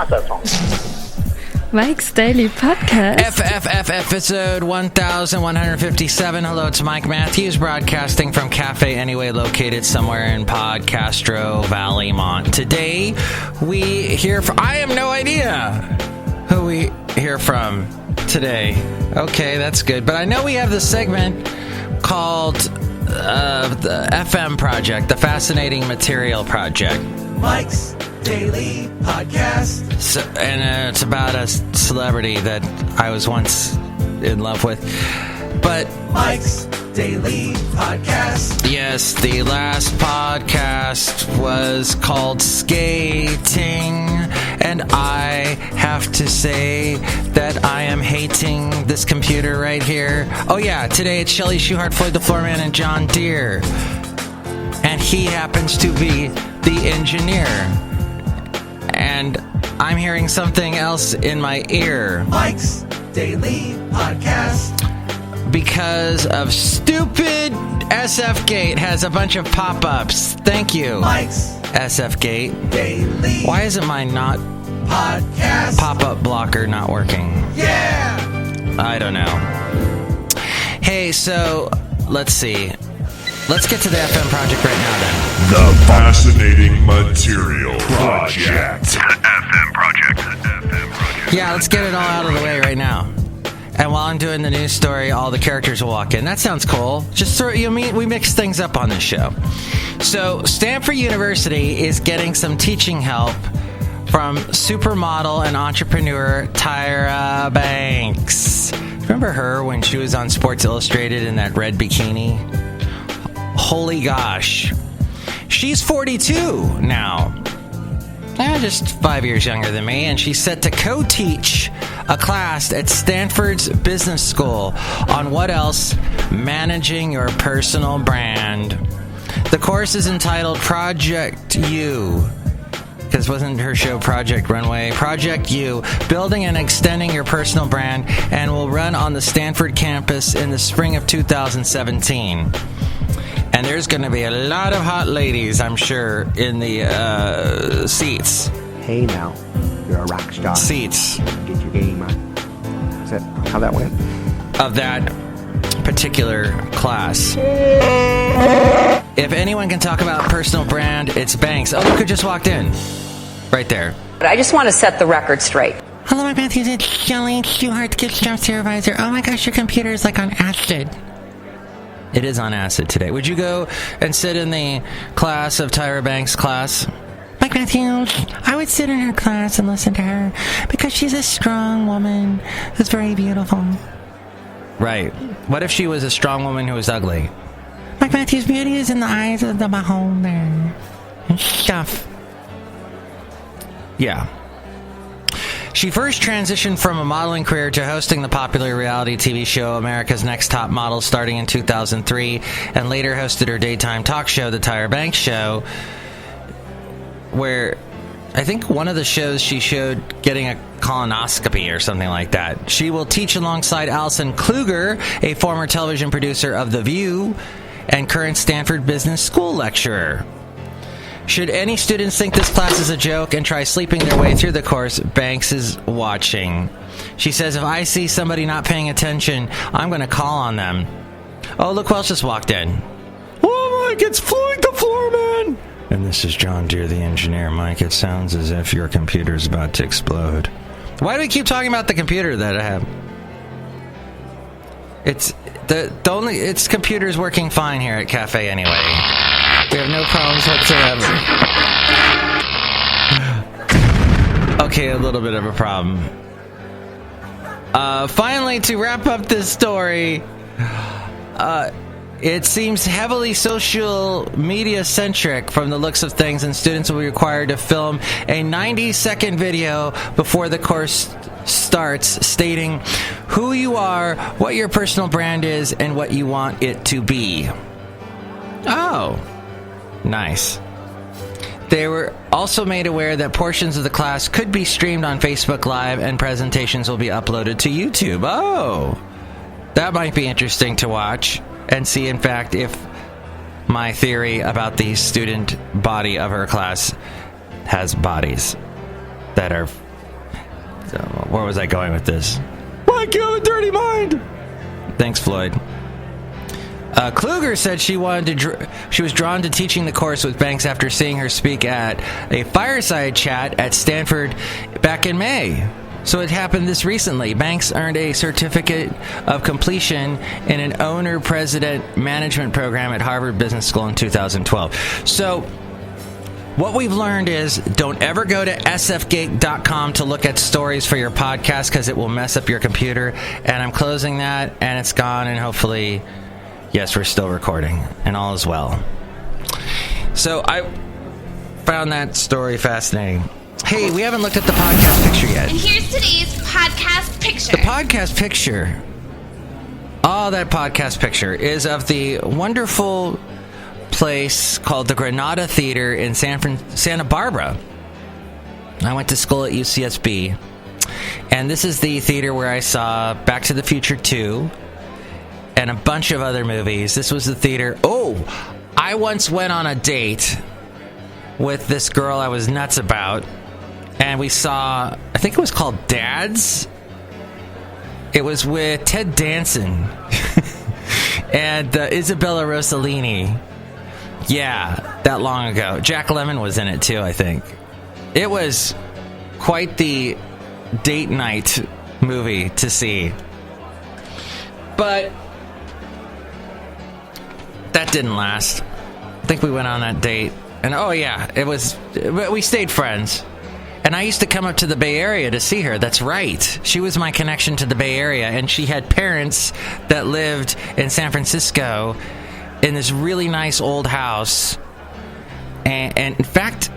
not that song. Mike's Daily Podcast. episode 1157. Hello, it's Mike Matthews broadcasting from Cafe Anyway, located somewhere in Podcastro Valley, Mont. Today, we hear from... I have no idea who we hear from today. Okay, that's good. But I know we have the segment called the FM Project, the Fascinating Material Project. Mike's Daily Podcast. So, and it's about a celebrity that I was once in love with. But Mike's Daily Podcast. Yes, the last podcast was called Skating, and I have to say that I am hating this computer right here. Oh yeah, today it's Chely Shoehart, Floyd the Floorman, and John Deere. And he happens to be the engineer. And I'm hearing something else in my ear. Mike's Daily Podcast. Because of stupid SF Gate has a bunch of pop-ups. Thank you. Mike's SF Gate. Daily. Why isn't my Podcast. Pop-up blocker not working? Yeah. I don't know. Hey, so let's see. Let's get to the FM project right now, then. The Fascinating Material Project. FM project. Yeah, let's get it all out of the way right now. And while I'm doing the news story, all the characters will walk in. That sounds cool. Just we mix things up on this show. So, Stanford University is getting some teaching help from supermodel and entrepreneur Tyra Banks. Remember her when she was on Sports Illustrated in that red bikini? Holy gosh. She's 42 now. Just 5 years younger than me, and she's set to co-teach a class at Stanford's business school on what else? Managing your personal brand. The course is entitled Project You, because wasn't her show Project Runway? Project You, building and extending your personal brand, and will run on the Stanford campus in the spring of 2017. And there's going to be a lot of hot ladies, I'm sure, in the seats. Hey now, you're a rock star. Seats. Get your game on. Is that how that went? Of that particular class. If anyone can talk about personal brand, it's Banks. Oh, look who just walked in. Right there. But I just want to set the record straight. Hello, my Matthews. It's Chely Shoehart, gift shop supervisor. Oh my gosh, your computer is like on acid. It is on acid today. Would you go and sit in the class of Tyra Banks' class? Mike Matthews, I would sit in her class and listen to her because she's a strong woman who's very beautiful. Right. What if she was a strong woman who was ugly? Mike Matthews, beauty is in the eyes of the beholder. And stuff. Yeah. She first transitioned from a modeling career to hosting the popular reality TV show America's Next Top Model starting in 2003, and later hosted her daytime talk show, The Tyra Banks Show, where I think one of the shows she showed getting a colonoscopy or something like that. She will teach alongside Alison Kluger, a former television producer of The View and current Stanford Business School lecturer. Should any students think this class is a joke and try sleeping their way through the course, Banks is watching. She says, if I see somebody not paying attention, I'm going to call on them. Oh, look who else just walked in. Oh, Mike, it's Floyd the Floorman! And this is John Deere, the engineer. Mike, it sounds as if your computer's about to explode. Why do we keep talking about the computer that I have? It's computer's working fine here at Cafe Anyway. We have no problems whatsoever. Okay, a little bit of a problem. Finally, to wrap up this story, it seems heavily social media centric from the looks of things, and students will be required to film a 90-second video before the course starts, stating who you are, what your personal brand is, and what you want it to be. Oh. Nice. They were also made aware that portions of the class could be streamed on Facebook Live and presentations will be uploaded to YouTube. Oh, that might be interesting to watch and see, in fact, if my theory about the student body of her class has bodies that are So, where was I going with this? Mike, you have a dirty mind! Thanks, Floyd. Kluger said she was drawn to teaching the course with Banks after seeing her speak at a fireside chat at Stanford back in May. So it happened this recently. Banks earned a certificate of completion in an owner-president management program at Harvard Business School in 2012. So what we've learned is don't ever go to sfgate.com to look at stories for your podcast because it will mess up your computer. And I'm closing that, and it's gone, and hopefully, yes, we're still recording, and all is well. So I found that story fascinating. Hey, we haven't looked at the podcast picture yet. And here's today's podcast picture. The podcast picture, that podcast picture is of the wonderful place called the Granada Theater in Santa Barbara. I went to school at UCSB, and this is the theater where I saw Back to the Future 2 and a bunch of other movies. This was the theater. I once went on a date with this girl I was nuts about, and we saw, I think it was called Dads. It was with Ted Danson and Isabella Rossellini. Yeah, that long ago. Jack Lemmon was in it too, I think. It was quite the date night movie to see. But that didn't last. I think we went on that date. And we stayed friends. And I used to come up to the Bay Area to see her. That's right. She was my connection to the Bay Area. And she had parents that lived in San Francisco in this really nice old house. And in fact,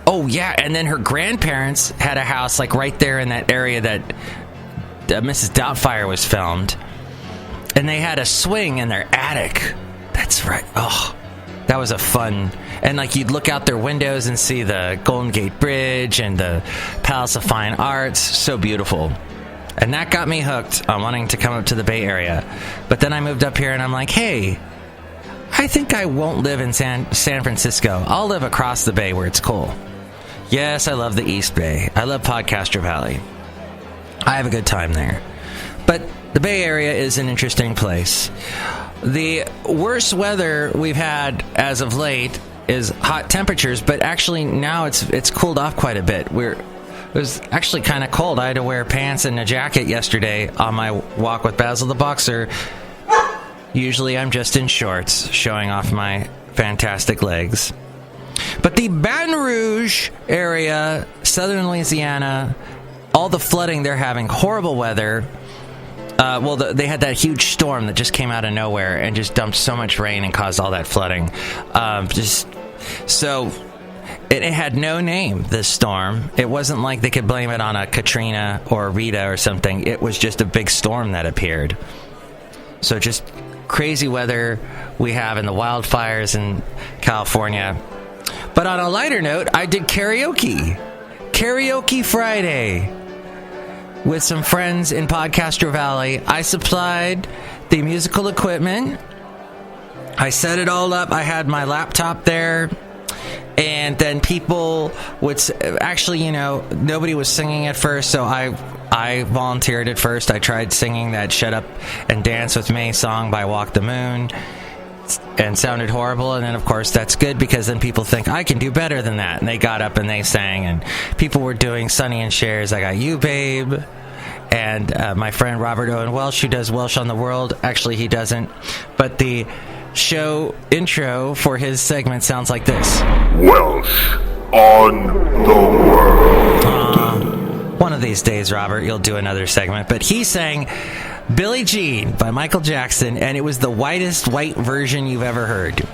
and then her grandparents had a house like right there in that area that Mrs. Doubtfire was filmed. And they had a swing in their attic. That's right. That was a fun... And like you'd look out their windows and see the Golden Gate Bridge and the Palace of Fine Arts. So beautiful. And that got me hooked on wanting to come up to the Bay Area. But then I moved up here and I'm like, hey, I think I won't live in San Francisco. I'll live across the Bay where it's cool. Yes, I love the East Bay. I love Podcaster Valley. I have a good time there. But the Bay Area is an interesting place. The worst weather we've had as of late is hot temperatures, but actually now it's cooled off quite a bit. It was actually kind of cold. I had to wear pants and a jacket yesterday on my walk with Basil the Boxer. Usually I'm just in shorts, showing off my fantastic legs. But the Baton Rouge area, southern Louisiana, all the flooding they're having, horrible weather. They had that huge storm that just came out of nowhere and just dumped so much rain and caused all that flooding. It had no name, this storm. It wasn't like they could blame it on a Katrina or a Rita or something. It was just a big storm that appeared. So just crazy weather we have in the wildfires in California. But on a lighter note, I did karaoke. Karaoke Friday. With some friends in Podcaster Valley. I supplied the musical equipment. I set it all up. I had my laptop there. And then people would... Actually, nobody was singing at first, so I volunteered at first. I tried singing that Shut Up and Dance With Me song by Walk the Moon. And sounded horrible. And then, of course, that's good because then people think, I can do better than that. And they got up and they sang. And people were doing Sonny and Cher's I Got You, Babe. And my friend Robert Owen Welsh, who does Welsh on the World. Actually, he doesn't. But the show intro for his segment sounds like this. Welsh on the World. One of these days, Robert, you'll do another segment. But he sang Billie Jean by Michael Jackson, and it was the whitest white version you've ever heard.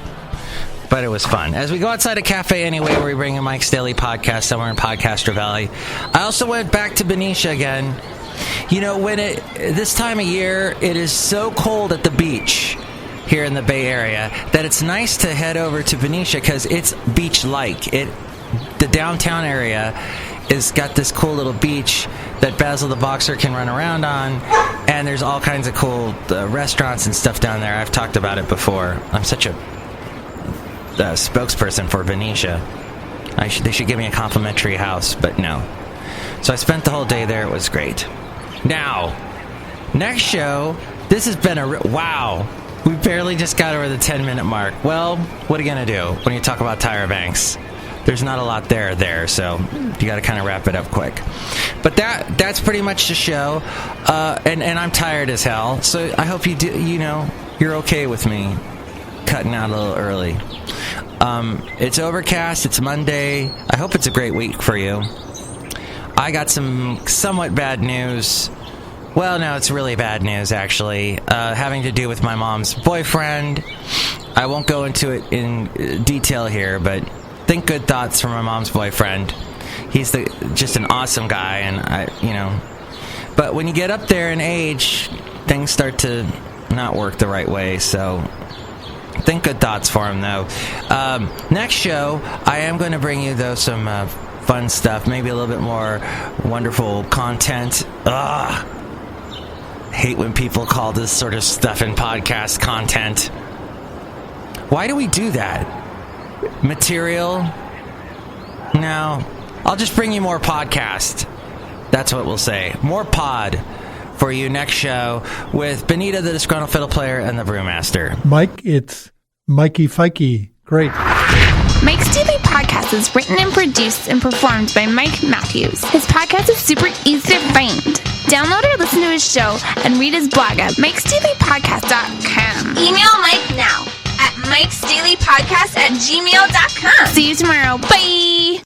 But it was fun. As we go outside a cafe anyway, where we bring a Mike's Daily Podcast somewhere in Podcaster Valley. I also went back to Benicia again. This time of year, it is so cold at the beach here in the Bay Area that it's nice to head over to Benicia because it's beach-like. The downtown area has got this cool little beach that Basil the Boxer can run around on, and there's all kinds of cool restaurants and stuff down there. I've talked about it before. I'm such a spokesperson for Benicia. They should give me a complimentary house, but no. So I spent the whole day there. It was great. Now, next show, this has been wow. We barely just got over the 10-minute mark. Well, what are you going to do when you talk about Tyra Banks? There's not a lot there, so you got to kind of wrap it up quick. But that's pretty much the show, and I'm tired as hell. So I hope you're okay with me cutting out a little early. It's overcast. It's Monday. I hope it's a great week for you. I got some somewhat bad news. Well, no, it's really bad news, actually, having to do with my mom's boyfriend. I won't go into it in detail here, but think good thoughts from my mom's boyfriend. He's just an awesome guy, and but when you get up there in age, things start to not work the right way, so think good thoughts for him, though. Next show, I am going to bring you, though, some fun stuff, maybe a little bit more wonderful content. Hate when people call this sort of stuff in podcast content. Why do we do that? Material? No. I'll just bring you more podcast. That's what we'll say. More pod for you next show with Benita, the Disgruntled Fiddle Player, and the Brewmaster. Mike, it's Mikey Fikey. Great. Mike's Daily Podcast is written and produced and performed by Mike Matthews. His podcast is super easy to find. Download or listen to his show and read his blog at MIKEs-DAILY-PODCAST.com. Email Mike now at MIKEs-DAILY-PODCAST@gmail.com. See you tomorrow. Bye!